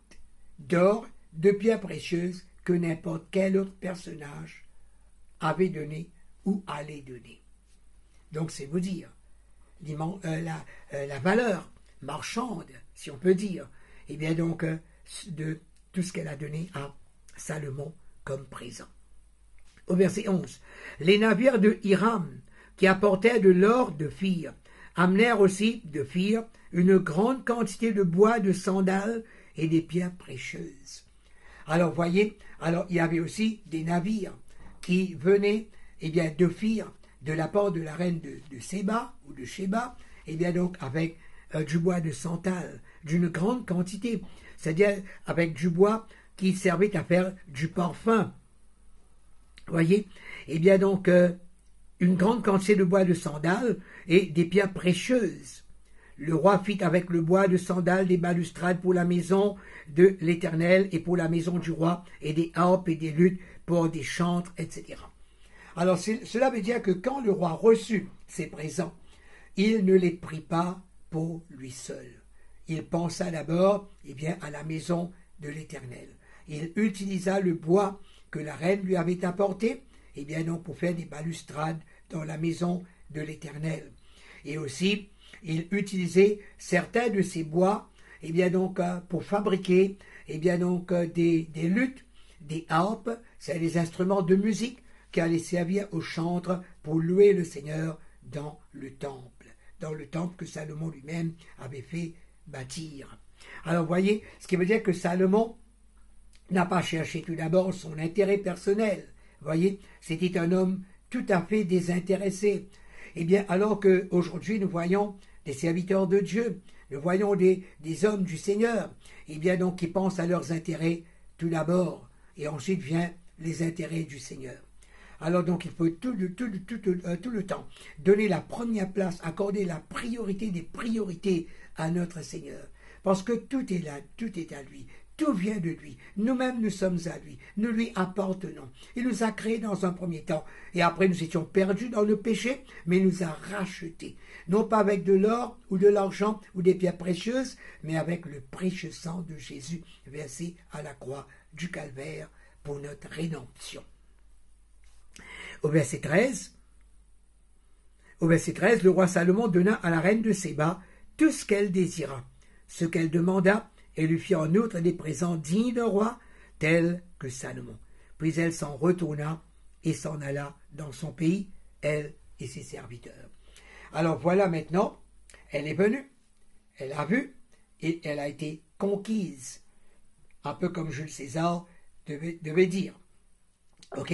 d'or, de pierres précieuses que n'importe quel autre personnage avait donné ou allait donner. Donc c'est vous dire la valeur marchande, si on peut dire, de tout ce qu'elle a donné à Salomon comme présent. Au verset 11, les navires de Hiram, qui apportaient de l'or de Phir, amenèrent aussi de Phir une grande quantité de bois de sandal et des pierres précieuses. Alors, voyez, il y avait aussi des navires qui venaient, de Phir, de la part de la reine de Séba, ou de Sheba, avec du bois de santal, d'une grande quantité, c'est-à-dire avec du bois qui servait à faire du parfum. Voyez, une grande quantité de bois de sandal et des pierres précieuses. Le roi fit avec le bois de sandal des balustrades pour la maison de l'Éternel et pour la maison du roi, et des harpes et des luttes pour des chantres, etc. Alors cela veut dire que quand le roi reçut ces présents, il ne les prit pas pour lui seul. Il pensa d'abord à la maison de l'Éternel. Il utilisa le bois que la reine lui avait apporté, pour faire des balustrades dans la maison de l'Éternel. Et aussi, il utilisait certains de ces bois, pour fabriquer, des luttes, des harpes, c'est des instruments de musique qui allaient servir aux chantres pour louer le Seigneur dans le temple que Salomon lui-même avait fait bâtir. Alors, voyez, ce qui veut dire que Salomon n'a pas cherché tout d'abord son intérêt personnel. Voyez, c'était un homme tout à fait désintéressé. Alors qu'aujourd'hui, nous voyons des serviteurs de Dieu, nous voyons des hommes du Seigneur, qui pensent à leurs intérêts tout d'abord, et ensuite vient les intérêts du Seigneur. Alors donc, il faut tout le temps donner la première place, accorder la priorité des priorités à notre Seigneur. Parce que tout est là, tout est à lui. Tout vient de lui. Nous-mêmes, nous sommes à lui. Nous lui appartenons. Il nous a créés dans un premier temps. Et après, nous étions perdus dans le péché, mais il nous a rachetés. Non pas avec de l'or ou de l'argent ou des pierres précieuses, mais avec le précieux sang de Jésus versé à la croix du Calvaire pour notre rédemption. Au verset 13, le roi Salomon donna à la reine de Séba tout ce qu'elle désira, ce qu'elle demanda, et lui fit en outre des présents dignes d'un roi, tels que Salomon. Puis elle s'en retourna et s'en alla dans son pays, elle et ses serviteurs. Alors voilà maintenant, elle est venue, elle a vu, et elle a été conquise, un peu comme Jules César devait dire. Ok?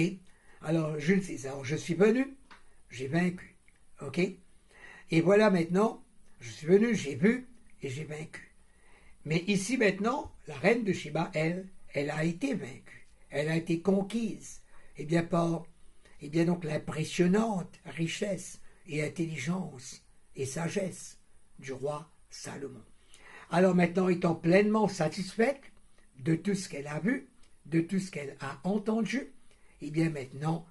Alors Jules César, je suis venu, j'ai vaincu. Ok? Et voilà maintenant, je suis venu, j'ai vu et j'ai vaincu. Mais ici maintenant, la reine de Sheba, elle a été vaincue, elle a été conquise, par donc l'impressionnante richesse et intelligence et sagesse du roi Salomon. Alors maintenant, étant pleinement satisfaite de tout ce qu'elle a vu, de tout ce qu'elle a entendu, maintenant,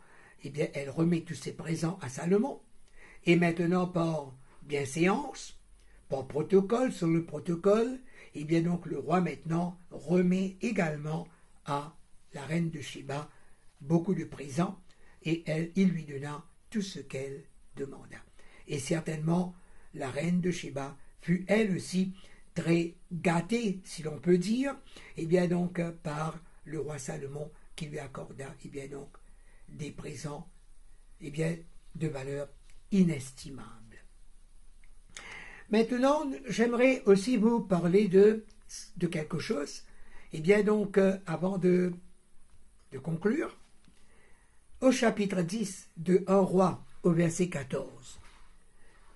elle remet tous ses présents à Salomon, et maintenant par bienséance, par protocole, sur le protocole, donc le roi maintenant remet également à la reine de Sheba beaucoup de présents, et il lui donna tout ce qu'elle demanda. Et certainement, la reine de Sheba fut elle aussi très gâté, si l'on peut dire, et bien donc par le roi Salomon qui lui accorda et bien donc des présents et bien de valeur inestimable. Maintenant, j'aimerais aussi vous parler de quelque chose, et bien donc avant de conclure, au chapitre 10 de 1 roi au verset 14.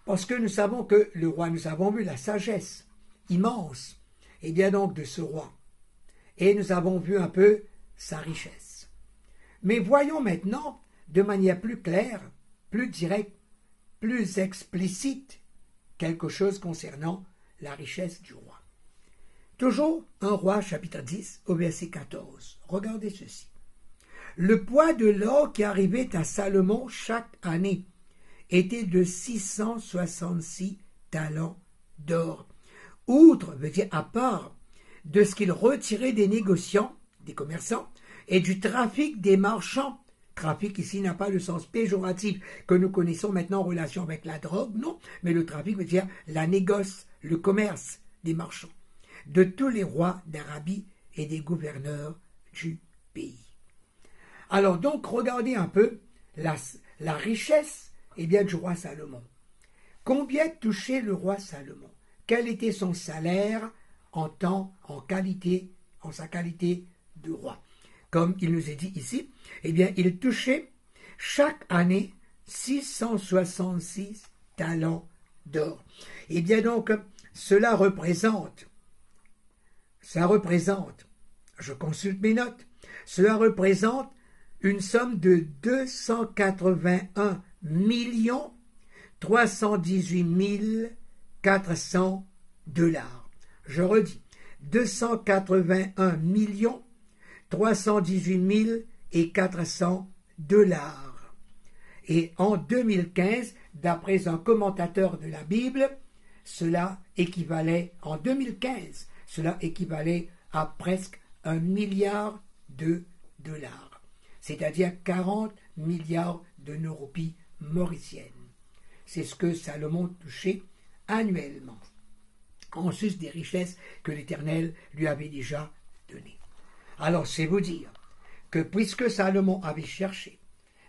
Parce que nous savons que le roi, nous avons vu la sagesse immense, et bien donc de ce roi. Et nous avons vu un peu sa richesse. Mais voyons maintenant, de manière plus claire, plus directe, plus explicite, quelque chose concernant la richesse du roi. Toujours 1 roi chapitre 10 au verset 14. Regardez ceci. Le poids de l'or qui arrivait à Salomon chaque année était de 666 talents d'or. Outre, veut dire à part, de ce qu'il retirait des négociants, des commerçants, et du trafic des marchands. Trafic ici n'a pas le sens péjoratif que nous connaissons maintenant en relation avec la drogue, non, mais le trafic veut dire la négoce, le commerce des marchands, de tous les rois d'Arabie et des gouverneurs du pays. Alors donc, regardez un peu la richesse du roi Salomon. Combien touchait le roi Salomon? Quel était son salaire en sa qualité de roi? Comme il nous est dit ici, il touchait chaque année 666 talents d'or. Et bien donc, cela représente, je consulte mes notes, cela représente une somme de 281 318 400 dollars. Je redis, 281 318 400 dollars. Et en 2015, d'après un commentateur de la Bible, cela équivalait à presque 1 milliard de dollars, c'est-à-dire 40 milliards de nos roupies mauriciennes. C'est ce que Salomon touchait annuellement, en sus des richesses que l'Éternel lui avait déjà données. Alors c'est vous dire que puisque Salomon avait cherché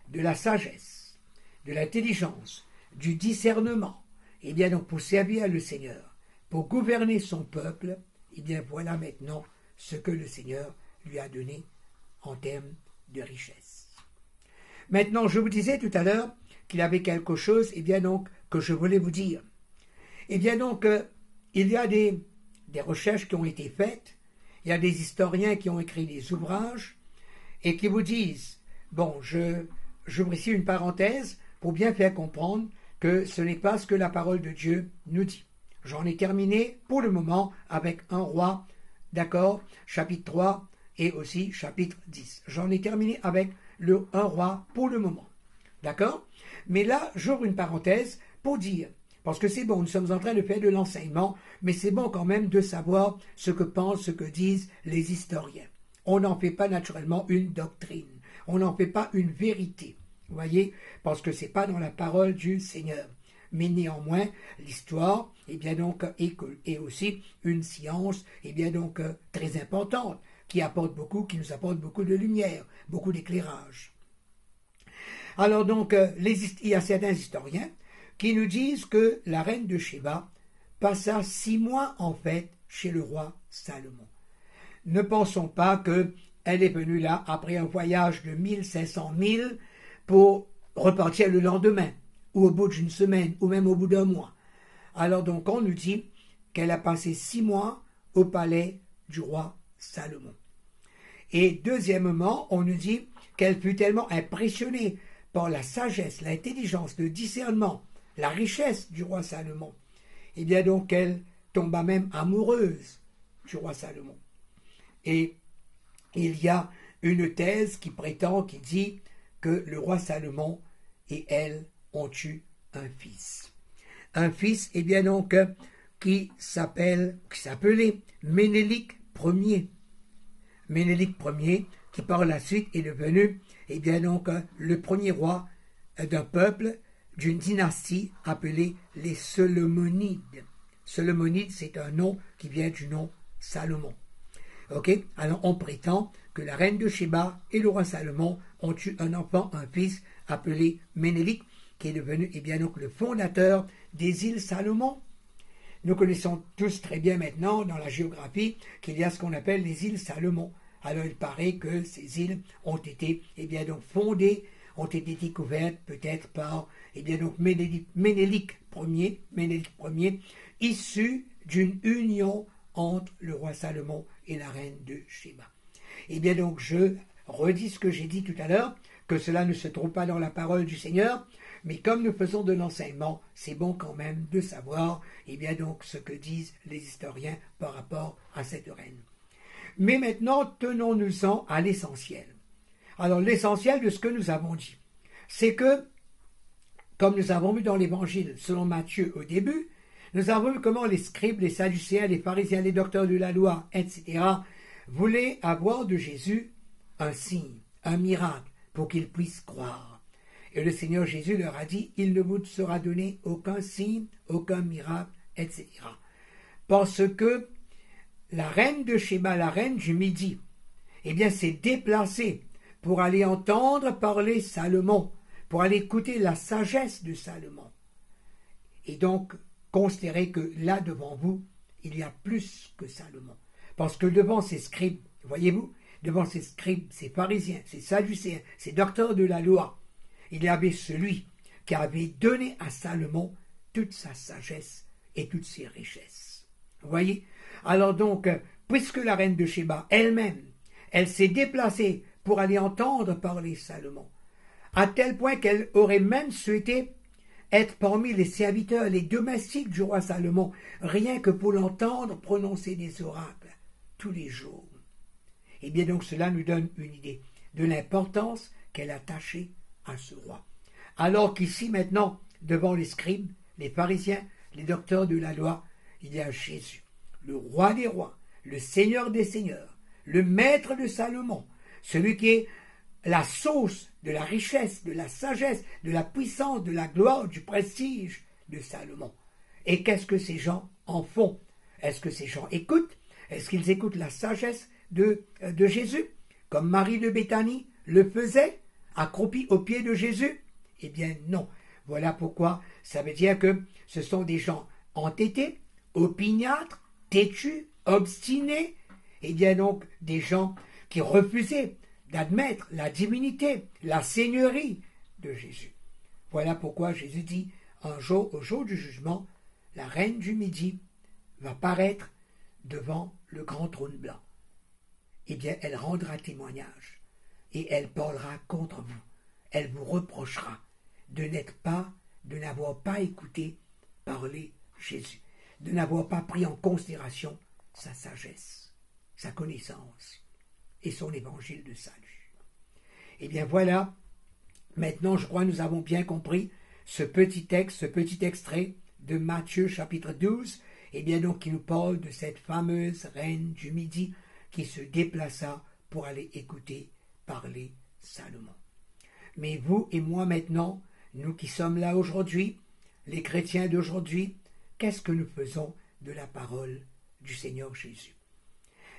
de la sagesse, de l'intelligence, du discernement, donc pour servir le Seigneur, pour gouverner son peuple, voilà maintenant ce que le Seigneur lui a donné en termes de richesse. Maintenant, je vous disais tout à l'heure qu'il y avait quelque chose, que je voulais vous dire. Il y a des recherches qui ont été faites, il y a des historiens qui ont écrit des ouvrages et qui vous disent, j'ouvre ici une parenthèse pour bien faire comprendre que ce n'est pas ce que la parole de Dieu nous dit. J'en ai terminé pour le moment avec 1 roi, d'accord, chapitre 3 et aussi chapitre 10. J'en ai terminé avec le 1 roi pour le moment, d'accord? Mais là, j'ouvre une parenthèse pour dire, parce que c'est bon, nous sommes en train de faire de l'enseignement, mais c'est bon quand même de savoir ce que pensent, ce que disent les historiens. On n'en fait pas naturellement une doctrine, on n'en fait pas une vérité, vous voyez, parce que c'est pas dans la parole du Seigneur. Mais néanmoins, l'histoire, est aussi une science, très importante, qui nous apporte beaucoup de lumière, beaucoup d'éclairage. Alors donc, il y a certains historiens qui nous disent que la reine de Sheba passa 6 mois en fait chez le roi Salomon. Ne pensons pas qu'elle est venue là après un voyage de 1500 milles pour repartir le lendemain, ou au bout d'une semaine, ou même au bout d'un mois. Alors donc on nous dit qu'elle a passé 6 mois au palais du roi Salomon. Et deuxièmement, on nous dit qu'elle fut tellement impressionnée par la sagesse, l'intelligence, le discernement, la richesse du roi Salomon, donc elle tomba même amoureuse du roi Salomon. Et il y a une thèse qui dit que le roi Salomon et elle ont eu un fils. Un fils, qui s'appelait Ménélik Ier. Ménélik Ier, qui par la suite est devenu, le premier roi d'un peuple, d'une dynastie appelée les Solomonides. Solomonide, c'est un nom qui vient du nom Salomon. Ok? Alors on prétend que la reine de Sheba et le roi Salomon ont eu un enfant, un fils appelé Ménélik, qui est devenu donc le fondateur des îles Salomon. Nous connaissons tous très bien maintenant dans la géographie qu'il y a ce qu'on appelle les îles Salomon. Alors il paraît que ces îles ont été donc fondées, ont été découvertes peut-être par donc Ménélik Ier, issu d'une union entre le roi Salomon et la reine de Sheba. Donc je redis ce que j'ai dit tout à l'heure, que cela ne se trouve pas dans la parole du Seigneur, mais comme nous faisons de l'enseignement, c'est bon quand même de savoir donc ce que disent les historiens par rapport à cette reine. Mais maintenant, tenons-nous-en à l'essentiel. Alors l'essentiel de ce que nous avons dit, c'est que, comme nous avons vu dans l'Évangile selon Matthieu au début, nous avons vu comment les scribes, les sadducéens, les pharisiens, les docteurs de la loi, etc., voulaient avoir de Jésus un signe, un miracle, pour qu'ils puissent croire. Et le Seigneur Jésus leur a dit, il ne vous sera donné aucun signe, aucun miracle, etc. Parce que la reine de Sheba, la reine du Midi, s'est déplacée pour aller entendre parler Salomon, pour aller écouter la sagesse de Salomon. Et donc, considérez que là, devant vous, il y a plus que Salomon. Parce que devant ces scribes, voyez-vous, devant ces scribes, ces pharisiens, ces sadducéens, ces docteurs de la loi, il y avait celui qui avait donné à Salomon toute sa sagesse et toutes ses richesses. Vous voyez? Alors donc, puisque la reine de Sheba elle-même, elle s'est déplacée pour aller entendre parler Salomon, à tel point qu'elle aurait même souhaité être parmi les serviteurs, les domestiques du roi Salomon, rien que pour l'entendre prononcer des oracles tous les jours. Donc cela nous donne une idée de l'importance qu'elle attachait à ce roi. Alors qu'ici maintenant, devant les scribes, les pharisiens, les docteurs de la loi, il y a Jésus, le roi des rois, le seigneur des seigneurs, le maître de Salomon, celui qui est la source de la richesse, de la sagesse, de la puissance, de la gloire, du prestige de Salomon. Et qu'est-ce que ces gens en font? Est-ce que ces gens écoutent? Est-ce qu'ils écoutent la sagesse de Jésus, comme Marie de Béthanie le faisait, accroupie aux pieds de Jésus? Non. Voilà pourquoi ça veut dire que ce sont des gens entêtés, opiniâtres, têtus, obstinés, donc des gens qui refusaient d'admettre la divinité, la seigneurie de Jésus. Voilà pourquoi Jésus dit, un jour, au jour du jugement, la reine du Midi va paraître devant le grand trône blanc. Elle rendra témoignage et elle parlera contre vous. Elle vous reprochera de n'avoir pas écouté parler Jésus, de n'avoir pas pris en considération sa sagesse, sa connaissance et son évangile de salut. Voilà, maintenant je crois que nous avons bien compris ce petit texte, ce petit extrait de Matthieu chapitre 12, donc qui nous parle de cette fameuse reine du Midi qui se déplaça pour aller écouter parler Salomon. Mais vous et moi maintenant, nous qui sommes là aujourd'hui, les chrétiens d'aujourd'hui, qu'est-ce que nous faisons de la parole du Seigneur Jésus?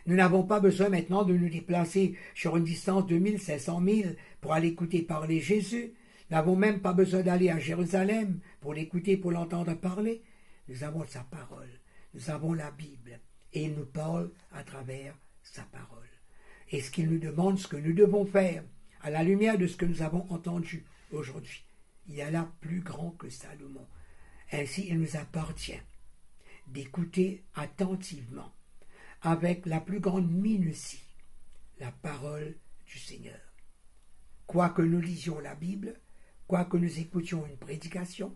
Nous n'avons pas besoin maintenant de nous déplacer sur une distance de 1500 milles pour aller écouter parler Jésus. Nous n'avons même pas besoin d'aller à Jérusalem pour l'écouter, pour l'entendre parler. Nous avons sa parole, nous avons la Bible, et il nous parle à travers sa parole. Et ce qu'il nous demande, ce que nous devons faire, à la lumière de ce que nous avons entendu aujourd'hui, il y a là plus grand que Salomon. Ainsi, il nous appartient d'écouter attentivement, avec la plus grande minutie, la parole du Seigneur. Quoi que nous lisions la Bible, quoi que nous écoutions une prédication,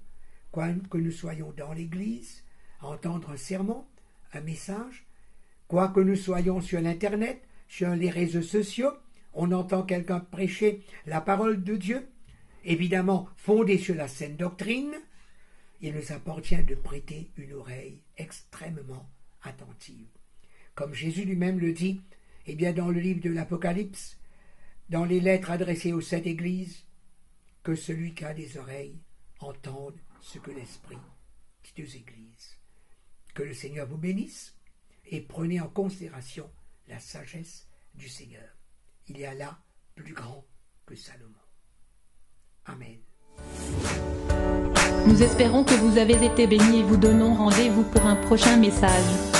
quoi que nous soyons dans l'église, à entendre un sermon, un message, quoi que nous soyons sur l'Internet, sur les réseaux sociaux, on entend quelqu'un prêcher la parole de Dieu, évidemment fondée sur la saine doctrine, il nous appartient de prêter une oreille extrêmement attentive. Comme Jésus lui-même le dit, dans le livre de l'Apocalypse, dans les lettres adressées aux 7 églises, que celui qui a des oreilles entende ce que l'Esprit dit aux églises. Que le Seigneur vous bénisse et prenez en considération la sagesse du Seigneur. Il y a là plus grand que Salomon. Amen. Nous espérons que vous avez été bénis et vous donnons rendez-vous pour un prochain message.